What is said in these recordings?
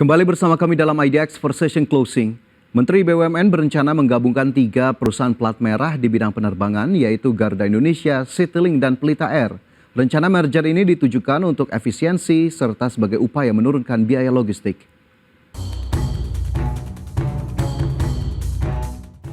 Kembali bersama kami dalam IDX for Session Closing. Menteri BUMN berencana menggabungkan 3 perusahaan plat merah di bidang penerbangan, yaitu Garuda Indonesia, Citylink, dan Pelita Air. Rencana merger ini ditujukan untuk efisiensi serta sebagai upaya menurunkan biaya logistik.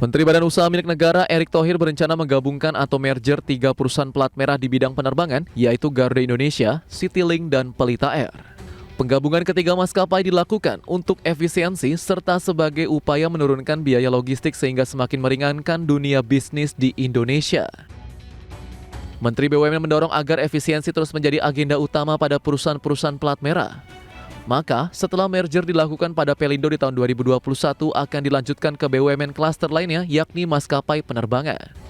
Menteri Badan Usaha Milik Negara Erick Thohir berencana menggabungkan atau merger 3 perusahaan plat merah di bidang penerbangan, yaitu Garuda Indonesia, Citylink, dan Pelita Air. Penggabungan ketiga maskapai dilakukan untuk efisiensi serta sebagai upaya menurunkan biaya logistik sehingga semakin meringankan dunia bisnis di Indonesia. Menteri BUMN mendorong agar efisiensi terus menjadi agenda utama pada perusahaan-perusahaan plat merah. Maka, setelah merger dilakukan pada Pelindo di tahun 2021 akan dilanjutkan ke BUMN klaster lainnya, yakni maskapai penerbangan.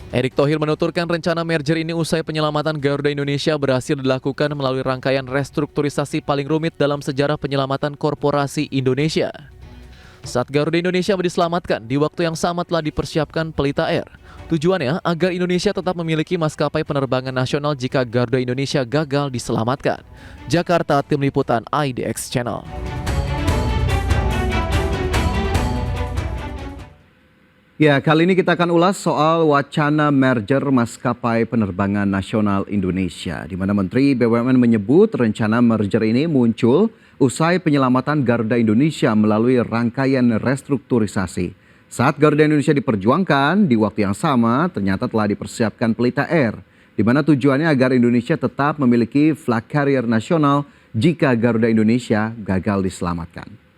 Erick Thohir menuturkan rencana merger ini usai penyelamatan Garuda Indonesia berhasil dilakukan melalui rangkaian restrukturisasi paling rumit dalam sejarah penyelamatan korporasi Indonesia. Saat Garuda Indonesia diselamatkan, di waktu yang sama telah dipersiapkan Pelita Air. Tujuannya agar Indonesia tetap memiliki maskapai penerbangan nasional jika Garuda Indonesia gagal diselamatkan. Jakarta, Tim Liputan IDX Channel. Ya, kali ini kita akan ulas soal wacana merger maskapai penerbangan nasional Indonesia, di mana Menteri BUMN menyebut rencana merger ini muncul usai penyelamatan Garuda Indonesia melalui rangkaian restrukturisasi. Saat Garuda Indonesia diperjuangkan, di waktu yang sama ternyata telah dipersiapkan Pelita Air, di mana tujuannya agar Indonesia tetap memiliki flag carrier nasional jika Garuda Indonesia gagal diselamatkan.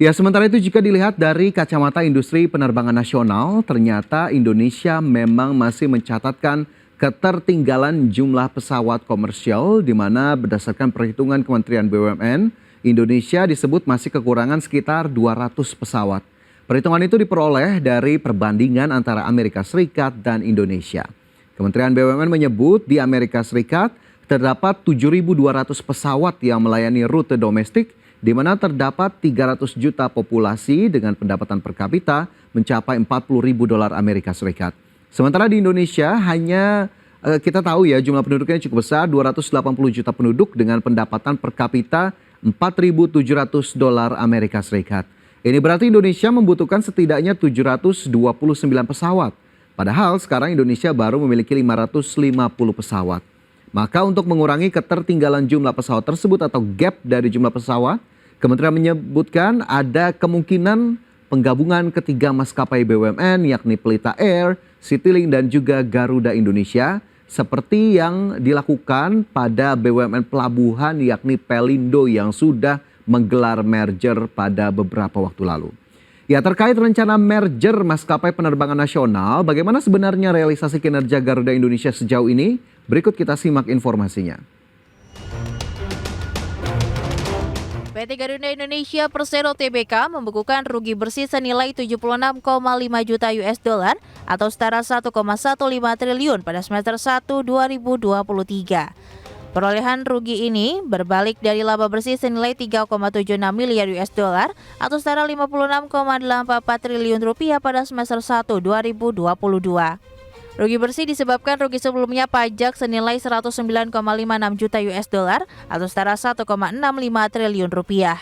Ya, sementara itu jika dilihat dari kacamata industri penerbangan nasional, ternyata Indonesia memang masih mencatatkan ketertinggalan jumlah pesawat komersial, di mana berdasarkan perhitungan Kementerian BUMN, Indonesia disebut masih kekurangan sekitar 200 pesawat. Perhitungan itu diperoleh dari perbandingan antara Amerika Serikat dan Indonesia. Kementerian BUMN menyebut di Amerika Serikat terdapat 7.200 pesawat yang melayani rute domestik, di mana terdapat 300 juta populasi dengan pendapatan per kapita mencapai $40.000 Amerika Serikat. Sementara di Indonesia hanya kita tahu ya jumlah penduduknya cukup besar, 280 juta penduduk dengan pendapatan per kapita $4.700 Amerika Serikat. Ini berarti Indonesia membutuhkan setidaknya 729 pesawat. Padahal sekarang Indonesia baru memiliki 550 pesawat. Maka untuk mengurangi ketertinggalan jumlah pesawat tersebut atau gap dari jumlah pesawat, Kementerian menyebutkan ada kemungkinan penggabungan ketiga maskapai BUMN yakni Pelita Air, Citylink, dan juga Garuda Indonesia seperti yang dilakukan pada BUMN pelabuhan yakni Pelindo yang sudah menggelar merger pada beberapa waktu lalu. Ya, terkait rencana merger maskapai penerbangan nasional, bagaimana sebenarnya realisasi kinerja Garuda Indonesia sejauh ini? Berikut kita simak informasinya. PT Garuda Indonesia Persero Tbk membukukan rugi bersih senilai 76,5 juta US dollar atau setara 1,15 triliun pada semester 1 2023. Perolehan rugi ini berbalik dari laba bersih senilai 3,76 miliar US dollar atau setara 56,84 triliun rupiah pada semester 1 2022. Rugi bersih disebabkan rugi sebelumnya pajak senilai 109,56 juta US dollar atau setara 1,65 triliun rupiah.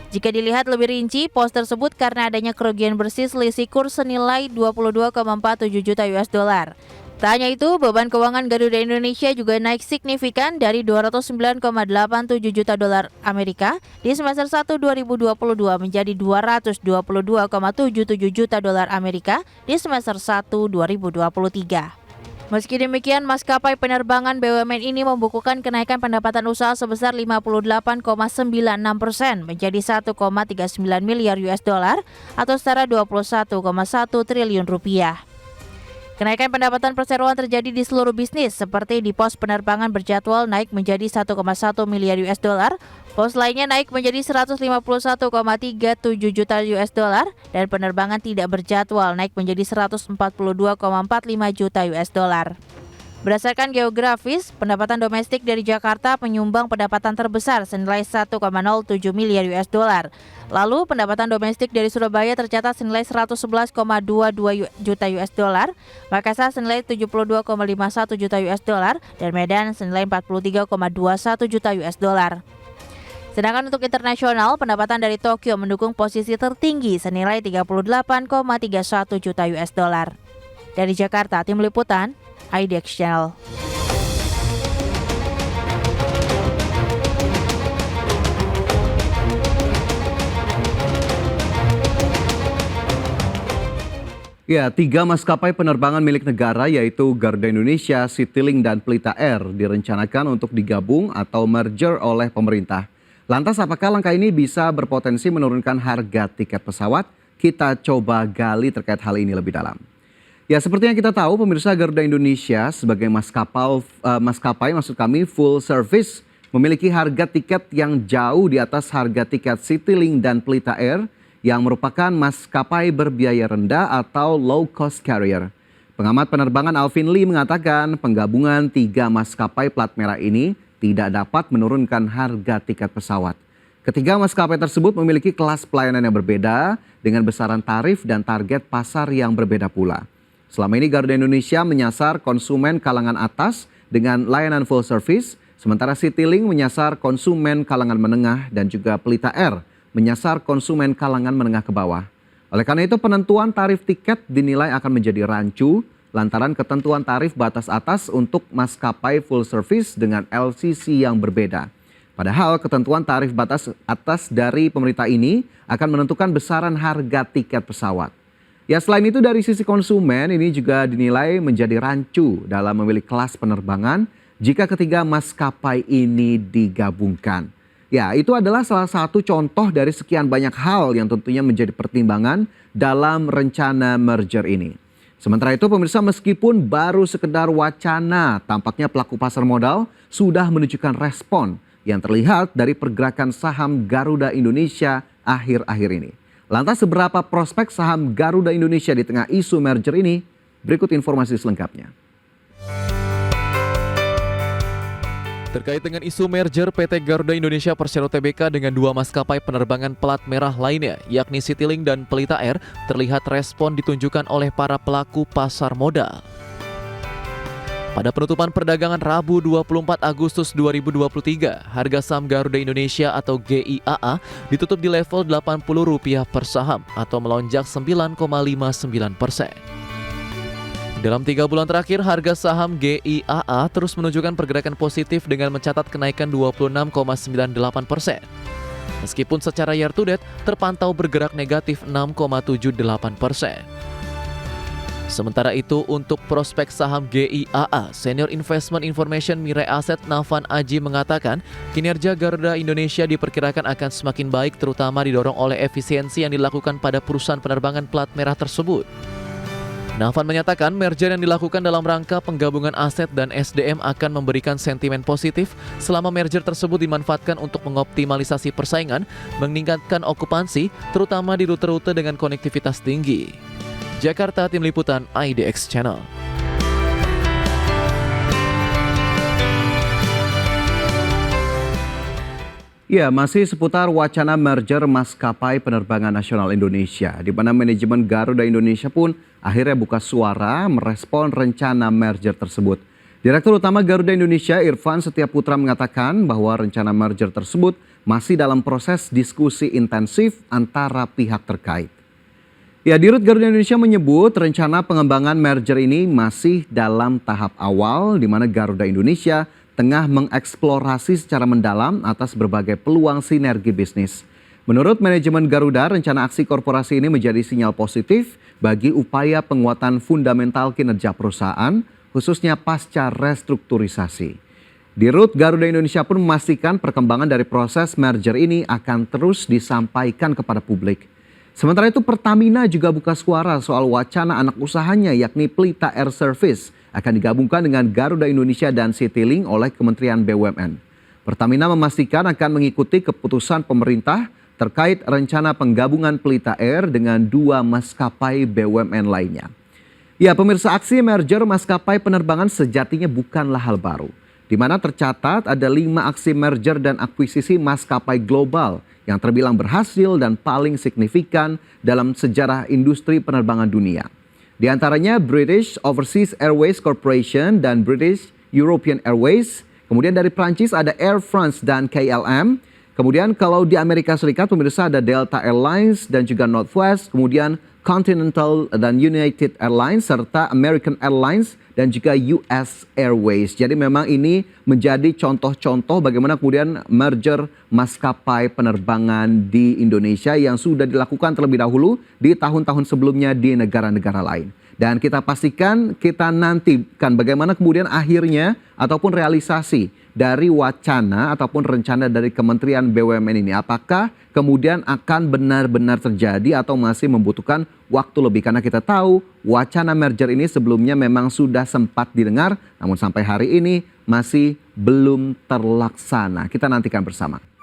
Jika dilihat lebih rinci, pos tersebut karena adanya kerugian bersih selisih kurs senilai 22,47 juta US dollar. Tak hanya itu, beban keuangan Garuda Indonesia juga naik signifikan dari 209,87 juta dolar Amerika di semester 1 2022 menjadi 222,77 juta dolar Amerika di semester 1 2023. Meski demikian, maskapai penerbangan BUMN ini membukukan kenaikan pendapatan usaha sebesar 58,96% menjadi 1,39 miliar US dollar atau setara 21,1 triliun rupiah. Kenaikan pendapatan perseroan terjadi di seluruh bisnis, seperti di pos penerbangan berjadwal naik menjadi 1,1 miliar US dollar, pos lainnya naik menjadi 151,37 juta US dollar, dan penerbangan tidak berjadwal naik menjadi 142,45 juta US dollar. Berdasarkan geografis, pendapatan domestik dari Jakarta menyumbang pendapatan terbesar senilai 1,07 miliar US dollar. Lalu pendapatan domestik dari Surabaya tercatat senilai 111,22 juta US dollar, Makassar senilai 72,51 juta US dollar, dan Medan senilai 43,21 juta US dollar. Sedangkan untuk internasional, pendapatan dari Tokyo mendukung posisi tertinggi senilai 38,31 juta US dollar. Dari Jakarta, Tim Liputan, IDX Channel. Ya, 3 maskapai penerbangan milik negara yaitu Garuda Indonesia, Citylink, dan Pelita Air direncanakan untuk digabung atau merger oleh pemerintah. Lantas apakah langkah ini bisa berpotensi menurunkan harga tiket pesawat? Kita coba gali terkait hal ini lebih dalam. Ya, seperti yang kita tahu, pemirsa, Garuda Indonesia sebagai maskapai full service memiliki harga tiket yang jauh di atas harga tiket Citylink dan Pelita Air yang merupakan maskapai berbiaya rendah atau low cost carrier. Pengamat penerbangan Alvin Lee mengatakan penggabungan 3 maskapai plat merah ini tidak dapat menurunkan harga tiket pesawat. Ketiga maskapai tersebut memiliki kelas pelayanan yang berbeda dengan besaran tarif dan target pasar yang berbeda pula. Selama ini Garuda Indonesia menyasar konsumen kalangan atas dengan layanan full service, sementara Citylink menyasar konsumen kalangan menengah dan juga Pelita Air menyasar konsumen kalangan menengah ke bawah. Oleh karena itu penentuan tarif tiket dinilai akan menjadi rancu lantaran ketentuan tarif batas atas untuk maskapai full service dengan LCC yang berbeda. Padahal ketentuan tarif batas atas dari pemerintah ini akan menentukan besaran harga tiket pesawat. Ya, selain itu dari sisi konsumen ini juga dinilai menjadi rancu dalam memilih kelas penerbangan jika ketiga maskapai ini digabungkan. Ya, itu adalah salah satu contoh dari sekian banyak hal yang tentunya menjadi pertimbangan dalam rencana merger ini. Sementara itu pemirsa, meskipun baru sekedar wacana, tampaknya pelaku pasar modal sudah menunjukkan respon yang terlihat dari pergerakan saham Garuda Indonesia akhir-akhir ini. Lantas seberapa prospek saham Garuda Indonesia di tengah isu merger ini? Berikut informasi selengkapnya. Terkait dengan isu merger PT Garuda Indonesia Persero Tbk dengan 2 maskapai penerbangan plat merah lainnya, yakni Citylink dan Pelita Air, terlihat respon ditunjukkan oleh para pelaku pasar modal. Pada penutupan perdagangan Rabu 24 Agustus 2023, harga saham Garuda Indonesia atau GIAA ditutup di level Rp80 per saham atau melonjak 9,59%. Dalam 3 bulan terakhir, harga saham GIAA terus menunjukkan pergerakan positif dengan mencatat kenaikan 26,98%. Meskipun secara year to date terpantau bergerak negatif 6,78%. Sementara itu, untuk prospek saham GIAA, Senior Investment Information Mirai Asset Nafan Aji mengatakan kinerja Garuda Indonesia diperkirakan akan semakin baik terutama didorong oleh efisiensi yang dilakukan pada perusahaan penerbangan plat merah tersebut. Nafan menyatakan merger yang dilakukan dalam rangka penggabungan aset dan SDM akan memberikan sentimen positif selama merger tersebut dimanfaatkan untuk mengoptimalisasi persaingan, meningkatkan okupansi, terutama di rute-rute dengan konektivitas tinggi. Jakarta, Tim Liputan IDX Channel. Ya, masih seputar wacana merger maskapai penerbangan nasional Indonesia, di mana manajemen Garuda Indonesia pun akhirnya buka suara merespon rencana merger tersebut. Direktur Utama Garuda Indonesia Irfan Setiaputra mengatakan bahwa rencana merger tersebut masih dalam proses diskusi intensif antara pihak terkait. Ya, Dirut Garuda Indonesia menyebut rencana pengembangan merger ini masih dalam tahap awal di mana Garuda Indonesia tengah mengeksplorasi secara mendalam atas berbagai peluang sinergi bisnis. Menurut manajemen Garuda, rencana aksi korporasi ini menjadi sinyal positif bagi upaya penguatan fundamental kinerja perusahaan, khususnya pasca restrukturisasi. Dirut Garuda Indonesia pun memastikan perkembangan dari proses merger ini akan terus disampaikan kepada publik. Sementara itu Pertamina juga buka suara soal wacana anak usahanya yakni Pelita Air Service akan digabungkan dengan Garuda Indonesia dan Citylink oleh Kementerian BUMN. Pertamina memastikan akan mengikuti keputusan pemerintah terkait rencana penggabungan Pelita Air dengan 2 maskapai BUMN lainnya. Ya, pemirsa, aksi merger maskapai penerbangan sejatinya bukanlah hal baru, di mana tercatat ada 5 aksi merger dan akuisisi maskapai global yang terbilang berhasil dan paling signifikan dalam sejarah industri penerbangan dunia. Di antaranya British Overseas Airways Corporation dan British European Airways. Kemudian dari Prancis ada Air France dan KLM. Kemudian kalau di Amerika Serikat pemirsa ada Delta Airlines dan juga Northwest, kemudian Continental dan United Airlines serta American Airlines dan juga US Airways. Jadi memang ini menjadi contoh-contoh bagaimana kemudian merger maskapai penerbangan di Indonesia yang sudah dilakukan terlebih dahulu di tahun-tahun sebelumnya di negara-negara lain. Dan kita pastikan, kita nantikan bagaimana kemudian akhirnya ataupun realisasi dari wacana ataupun rencana dari Kementerian BUMN ini. Apakah kemudian akan benar-benar terjadi atau masih membutuhkan waktu lebih? Karena kita tahu wacana merger ini sebelumnya memang sudah sempat didengar, namun sampai hari ini masih belum terlaksana. Kita nantikan bersama.